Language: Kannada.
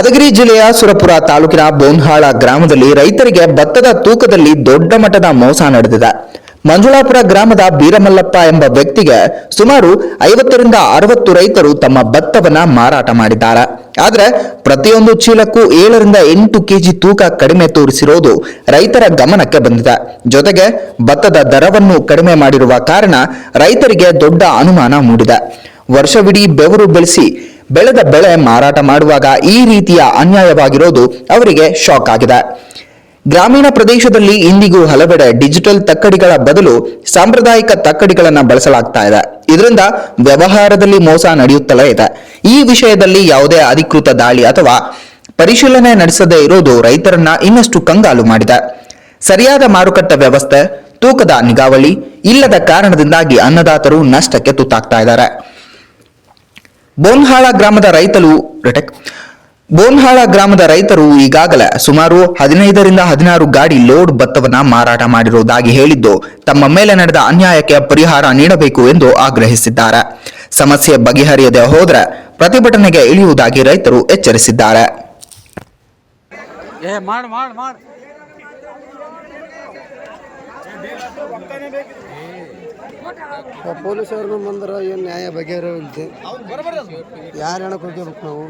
ಯಾದಗಿರಿ ಜಿಲ್ಲೆಯ ಸುರಪುರ ತಾಲೂಕಿನ ಬೋನ್ಹಾಳ ಗ್ರಾಮದಲ್ಲಿ ರೈತರಿಗೆ ಭತ್ತದ ತೂಕದಲ್ಲಿ ದೊಡ್ಡ ಮಟ್ಟದ ಮೋಸ ನಡೆದಿದೆ. ಮಂಜುಳಾಪುರ ಗ್ರಾಮದ ಬೀರಮಲ್ಲಪ್ಪ ಎಂಬ ವ್ಯಕ್ತಿಗೆ ಸುಮಾರು 50ರಿಂದ 60 ರೈತರು ತಮ್ಮ ಭತ್ತವನ್ನ ಮಾರಾಟ ಮಾಡಿದ್ದಾರೆ. ಆದರೆ ಪ್ರತಿಯೊಂದು ಚೀಲಕ್ಕೂ 7ರಿಂದ 8 ಕೆಜಿ ತೂಕ ಕಡಿಮೆ ತೋರಿಸಿರೋದು ರೈತರ ಗಮನಕ್ಕೆ ಬಂದಿದೆ. ಜೊತೆಗೆ ಭತ್ತದ ದರವನ್ನು ಕಡಿಮೆ ಮಾಡಿರುವ ಕಾರಣ ರೈತರಿಗೆ ದೊಡ್ಡ ಅನುಮಾನ ಮೂಡಿದೆ. ವರ್ಷವಿಡೀ ಬೆವರು ಬೆಳೆದ ಬೆಳೆ ಮಾರಾಟ ಮಾಡುವಾಗ ಈ ರೀತಿಯ ಅನ್ಯಾಯವಾಗಿರೋದು ಅವರಿಗೆ ಶಾಕ್ ಆಗಿದೆ. ಗ್ರಾಮೀಣ ಪ್ರದೇಶದಲ್ಲಿ ಇಂದಿಗೂ ಹಲವೆಡೆ ಡಿಜಿಟಲ್ ತಕ್ಕಡಿಗಳ ಬದಲು ಸಾಂಪ್ರದಾಯಿಕ ತಕ್ಕಡಿಗಳನ್ನು ಬಳಸಲಾಗ್ತಾ ಇದೆ. ಇದರಿಂದ ವ್ಯವಹಾರದಲ್ಲಿ ಮೋಸ ನಡೆಯುತ್ತಲೇ ಇದೆ. ಈ ವಿಷಯದಲ್ಲಿ ಯಾವುದೇ ಅಧಿಕೃತ ದಾಳಿ ಅಥವಾ ಪರಿಶೀಲನೆ ನಡೆಸದೇ ಇರೋದು ರೈತರನ್ನ ಇನ್ನಷ್ಟು ಕಂಗಾಲು ಮಾಡಿದೆ. ಸರಿಯಾದ ಮಾರುಕಟ್ಟೆ ವ್ಯವಸ್ಥೆ, ತೂಕದ ನಿಗಾವಳಿ ಇಲ್ಲದ ಕಾರಣದಿಂದಾಗಿ ಅನ್ನದಾತರು ನಷ್ಟಕ್ಕೆ ತುತ್ತಾಗ್ತಾ ಇದ್ದಾರೆ. ಬೋನ್ಹಾಳ ಗ್ರಾಮದ ರೈತರು ಈಗಾಗಲೇ ಸುಮಾರು 15ರಿಂದ 16 ಗಾಡಿ ಲೋಡ್ ಭತ್ತವನ್ನ ಮಾರಾಟ ಮಾಡಿರುವುದಾಗಿ ಹೇಳಿದ್ದು, ತಮ್ಮ ಮೇಲೆ ನಡೆದ ಅನ್ಯಾಯಕ್ಕೆ ಪರಿಹಾರ ನೀಡಬೇಕು ಎಂದು ಆಗ್ರಹಿಸಿದ್ದಾರೆ. ಸಮಸ್ಯೆ ಬಗೆಹರಿಯದೆ ಹೋದರೆ ಪ್ರತಿಭಟನೆಗೆ ಇಳಿಯುವುದಾಗಿ ರೈತರು ಎಚ್ಚರಿಸಿದ್ದಾರೆ. ಪೊಲೀಸರು ಬಂದ್ರೆ ಏನು ನ್ಯಾಯ ಬಗೆಹರಿಯುತ್ತೆ? ಯಾರು ಹೇಳಕ್ ಹೋಗ್ಬೇಕು ನಾವು?